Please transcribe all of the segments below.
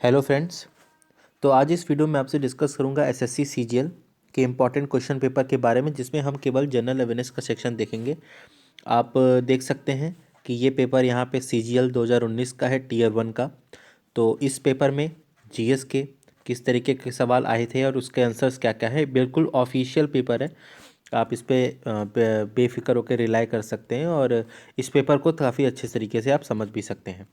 Hello friends. तो आज इस वीडियो में आपसे डिस्कस करूंगा एसएससी सीजीएल के इम्पॉर्टेंट क्वेश्चन पेपर के बारे में, जिसमें हम केवल जनरल अवेयरनेस का सेक्शन देखेंगे। आप देख सकते हैं कि ये पेपर यहाँ पे सीजीएल 2019 का है, टीयर 1 का। तो इस पेपर में जीएस के किस तरीके के सवाल आए थे और उसके आंसर्स क्या क्या है, बिल्कुल ऑफिशियल पेपर है। आप इस पे बेफिक्र होकर रिलाई कर सकते हैं और इस पेपर को काफ़ी अच्छे तरीके से आप समझ भी सकते हैं।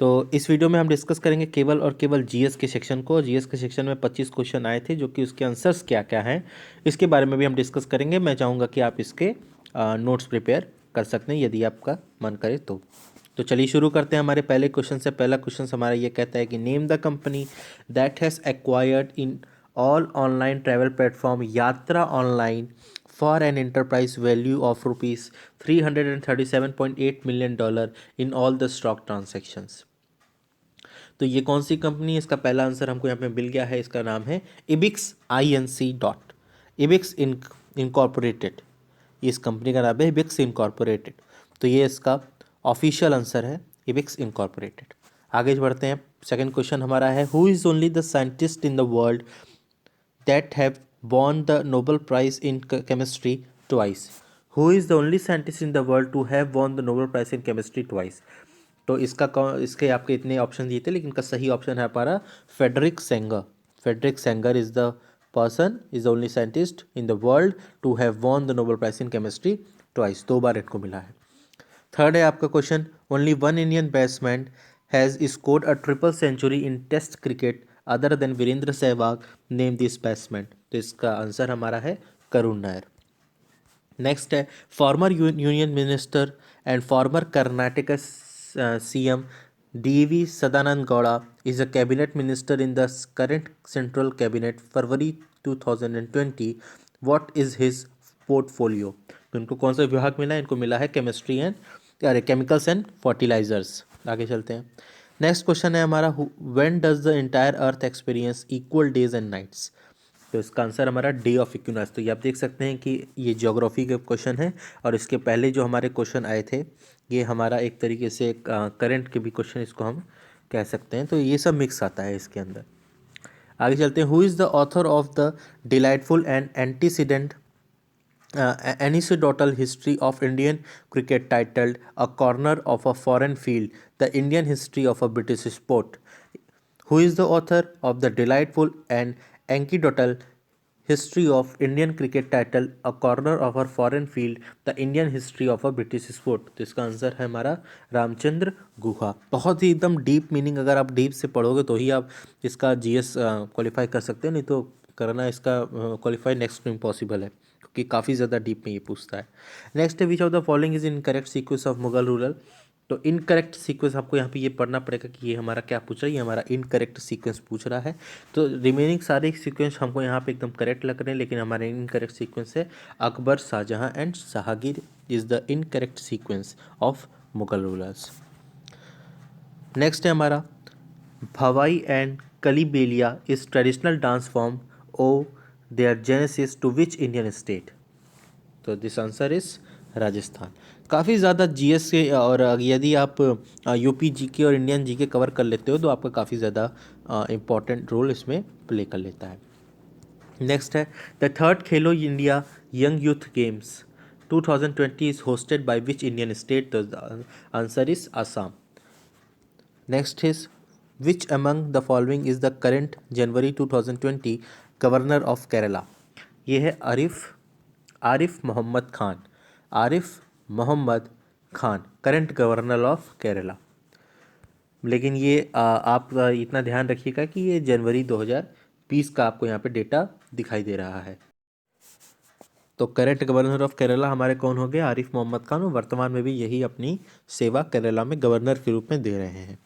तो इस वीडियो में हम डिस्कस करेंगे केवल और केवल जीएस के सेक्शन को। जीएस के सेक्शन में 25 क्वेश्चन आए थे, जो कि उसके आंसर्स क्या क्या हैं इसके बारे में भी हम डिस्कस करेंगे। मैं चाहूँगा कि आप इसके नोट्स प्रिपेयर कर सकते हैं यदि आपका मन करे तो चलिए शुरू करते हैं हमारे पहले क्वेश्चन से। पहला क्वेश्चन हमारा ये कहता है कि name the company that has acquired in all online travel platform यात्रा online for an enterprise value of rupees $337.8 million in all the stock transactions। तो ये कौन सी कंपनी है? इसका पहला आंसर हमको यहाँ पे मिल गया है। इसका नाम है Ebix INC dot Ebix incorporated. इस कंपनी का नाम है इबिक्स इनकॉर्पोरेटेड। तो ये इसका ऑफिशियल आंसर है, इबिक्स इनकॉर्पोरेटेड। आगे बढ़ते हैं। सेकंड क्वेश्चन हमारा है, who is only the scientist in the world that have won the Nobel Prize in Chemistry twice? Who is the only scientist in the world to have won the Nobel Prize in Chemistry twice? तो इसके आपके इतने option दिए थे, लेकिन इनका सही option है हमारा Frederick Sanger. Frederick Sanger is the person, is the only scientist in the world to have won the Nobel prize in chemistry twice. 2 बार इनको मिला है। थर्ड है आपका question, only one Indian batsman has scored a triple century in test cricket other than Virender Sehwag, name this batsman. तो इसका answer हमारा है करुण नायर। नेक्स्ट है, former union minister and former Karnataka CM DV Sadananda Gowda is a cabinet minister in the current central cabinet February 2020। What is his portfolio? तो इनको कौन सा विभाग मिला है? इनको मिला है chemistry and chemicals and fertilizers. आगे चलते हैं। नेक्स्ट क्वेश्चन है हमारा, when does the entire earth experience equal days and nights? तो इसका आंसर हमारा डे ऑफ इक्विनॉक्स। तो ये आप देख सकते हैं कि ये ज्योग्राफी के क्वेश्चन है, और इसके पहले जो हमारे क्वेश्चन आए थे ये हमारा एक तरीके से करंट के भी क्वेश्चन इसको हम कह सकते हैं। तो ये सब मिक्स आता है इसके अंदर। आगे चलते हैं। Who is the author of the delightful and antecedent anecdotal history of Indian cricket titled A Corner of a Foreign Field, The Indian History of a British Sport? Who is the author of the delightful and anecdotal history of Indian cricket titled A Corner of a Foreign Field, The Indian History of a British Sport? तो इसका answer है हमारा रामचंद्र गुहा। बहुत ही एकदम deep meaning, अगर आप deep से पढ़ोगे तो ही आप इसका जीएस क्वालिफाई कर सकते हैं, नहीं तो करना इसका क्वालिफाई नेक्स्ट में इम्पॉसिबल है, क्योंकि काफ़ी ज़्यादा डीप में ये पूछता है। नेक्स्ट है, which of the following is incorrect sequence of Mughal rural? तो इनकरेक्ट सीक्वेंस आपको यहाँ पे ये पढ़ना पड़ेगा कि ये हमारा क्या पूछ रहा है। ये हमारा इनकरेक्ट सीक्वेंस पूछ रहा है। तो रिमेनिंग सारे सीक्वेंस हमको यहाँ पे एकदम करेक्ट लग रहे हैं, लेकिन हमारे इनकरेक्ट सीक्वेंस है Akbar, Shah Jahan and Jahangir is the incorrect sequence of Mughal rulers. Next है हमारा, Bhavai and Kalbelia is traditional dance form of their genesis to which Indian state? तो दिस आंसर इज राजस्थान। काफ़ी ज़्यादा जीएस के, और यदि आप यूपी जीके और इंडियन जीके कवर कर लेते हो तो आपका काफ़ी ज़्यादा इम्पॉर्टेंट रोल इसमें प्ले कर लेता है। नेक्स्ट है, the third Khelo India young youth games 2020 is hosted by which Indian state? The answer is Assam. Next is, which among the following is the current January 2020 governor of Kerala? ये है Arif Mohammad Khan. Arif Mohammad Khan current governor of Kerala. लेकिन ये आप इतना ध्यान रखिएगा कि ये जनवरी 2020 का आपको यहाँ पे डेटा दिखाई दे रहा है। तो करंट गवर्नर ऑफ केरला हमारे कौन हो गए? आरिफ मोहम्मद खान। वर्तमान में भी यही अपनी सेवा केरला में गवर्नर के रूप में दे रहे हैं।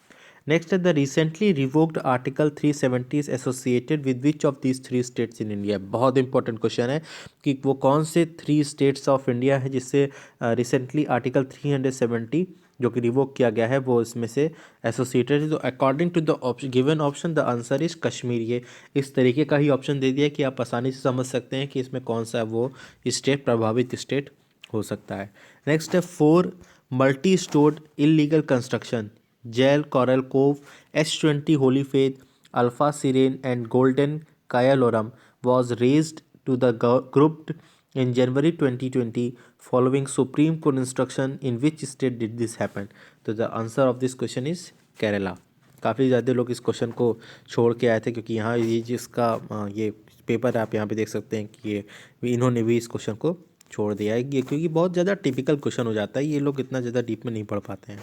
नेक्स्ट है, the recently revoked article 370 is associated with which of these 3 states in India? बहुत इंपॉर्टेंट क्वेश्चन है कि वो कौन से 3 स्टेट्स ऑफ इंडिया है जिससे रिसेंटली आर्टिकल 370 जो कि रिवोक किया गया है वो इसमें से एसोसिएटेड है। तो according to the given option the answer is Kashmir. ये इस तरीके का ही ऑप्शन दे दिया कि आप आसानी से समझ सकते हैं कि इसमें कौन सा वो स्टेट प्रभावित स्टेट हो सकता है। नेक्स्ट है, 4 multi storeyed illegal construction Jain Coral Cove, S20 Holy Faith, Alfa Serene and Golden Kayaloram was raised to the group in January 2020 following Supreme Court instruction. In which state did this happen? तो the answer of this question is Kerala. काफ़ी ज़्यादा लोग इस question को छोड़ के आए थे क्योंकि यहाँ ये जिसका ये पेपर आप यहाँ पे देख सकते हैं कि ये इन्होंने भी इस क्वेश्चन को छोड़ दिया है ये क्योंकि बहुत ज़्यादा टिपिकल क्वेश्चन हो जाता है, ये लोग इतना ज़्यादा डीप में नहीं पढ़ पाते हैं।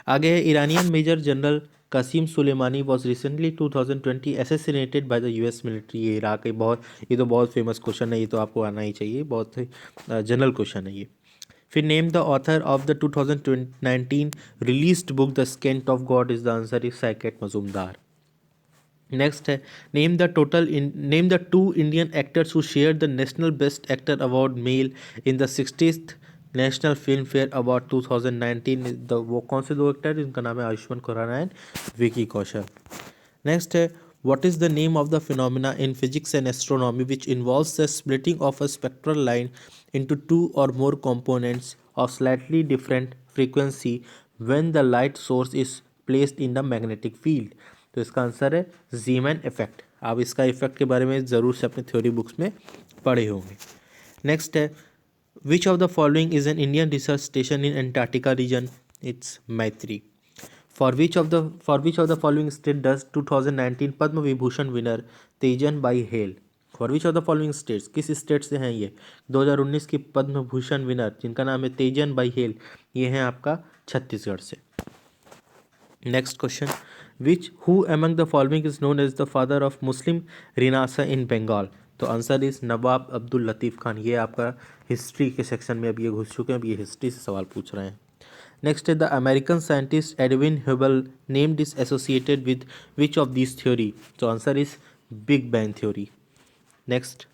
आगे है Iranian major general Qasem Soleimani was recently 2020 assassinated by the US military. ये इराक है, ये तो बहुत फेमस क्वेश्चन है, ये तो आपको आना ही चाहिए, बहुत ही जनरल क्वेश्चन है ये। फिर name the author of the 2019 released book the scent of God is the answer is Saikat Majumdar. Next है name the two Indian actors who share the national best actor award male in the 60th national Filmfare award 2019। वो कौन से दो एक्टर, इनका नाम है Ayushmann Khurrana and Vicky Kaushal. Next है what is the name of the phenomena in physics and astronomy which involves the splitting of a spectral line into two or more components of slightly different frequency when the light source is placed in the magnetic field। तो इसका answer है Zeeman effect. आप इसका effect के बारे में ज़रूर से अपने थ्योरी बुक्स में पढ़े होंगे। नेक्स्ट है which of the following is an Indian research station in Antarctica region? It's Maitri. For which of the following state does 2019 Padma Vibhushan winner Teejan Bai hail? For which of the following states, किस स्टेट से हैं ये 2019 की पद्म भूषण विनर जिनका नाम है तेजन बाई हेल? ये हैं आपका छत्तीसगढ़ से। Next question who among the following is known as the father of Muslim renaissance in Bengal? तो आंसर इज नवाब अब्दुल लतीफ़ खान। ये आपका हिस्ट्री के सेक्शन में अब ये घुस चुके हैं, अब ये हिस्ट्री से सवाल पूछ रहे हैं। नेक्स्ट है the American scientist Edwin Hubble named is associated with which of this theory? तो answer is big bang theory. Next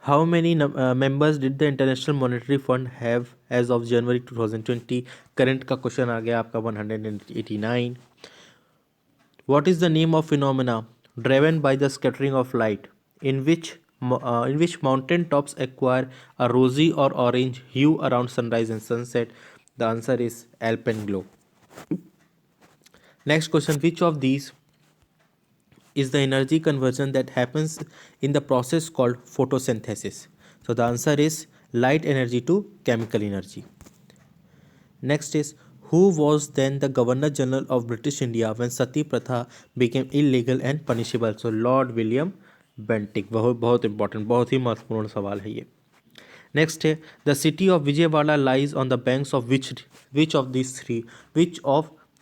how many members did the International Monetary Fund have as of January 2020? Current का question आ गया आपका 189। What is the name of phenomena driven by the scattering of light in which mountain tops acquire a rosy or orange hue around sunrise and sunset? The answer is alpenglow. Next question which of these is the energy conversion that happens in the process called photosynthesis? So the answer is light energy to chemical energy. Next is who was then the Governor General of British India when Sati Pratha became illegal and punishable? So Lord William Bentinck। बहुत important, बहुत ही महत्वपूर्ण सवाल है ये। Next है the city of Vijayawada lies on the banks of which of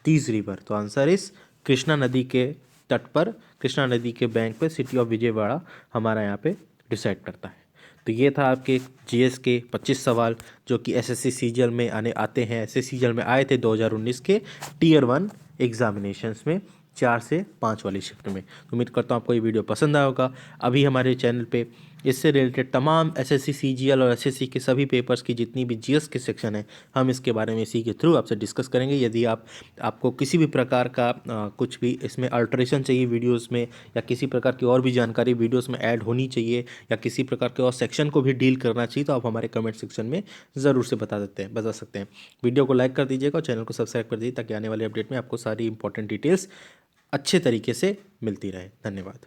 these river? तो answer is Krishna नदी के तट पर, कृष्णा नदी के बैंक पे सिटी ऑफ विजयवाड़ा हमारा यहाँ पे डिसाइड करता है। तो ये था आपके जीएस के 25 सवाल जो कि एसएससी सीजीएल में आते हैं। एसएससी सीजीएल में आए थे 2019 के टीयर 1 एग्जामिनेशंस में 4 से 5 वाली शिफ्ट में। उम्मीद करता हूँ आपको ये वीडियो पसंद आया होगा। अभी हमारे चैनल पे इससे रिलेटेड तमाम एसएससी सीजीएल और एसएससी के सभी पेपर्स की जितनी भी जीएस के सेक्शन है हम इसके बारे में इसी के थ्रू आपसे डिस्कस करेंगे। यदि आपको किसी भी प्रकार का कुछ भी इसमें अल्टरेशन चाहिए वीडियोस में, या किसी प्रकार की और भी जानकारी वीडियोस में ऐड होनी चाहिए, या किसी प्रकार के और सेक्शन को भी डील करना चाहिए, तो आप हमारे कमेंट सेक्शन में ज़रूर से बता सकते हैं। वीडियो को लाइक कर दीजिएगा और चैनल को सब्सक्राइब कर दीजिए ताकि आने वाले अपडेट में आपको सारी इंपॉर्टेंट डिटेल्स अच्छे तरीके से मिलती रहे। धन्यवाद।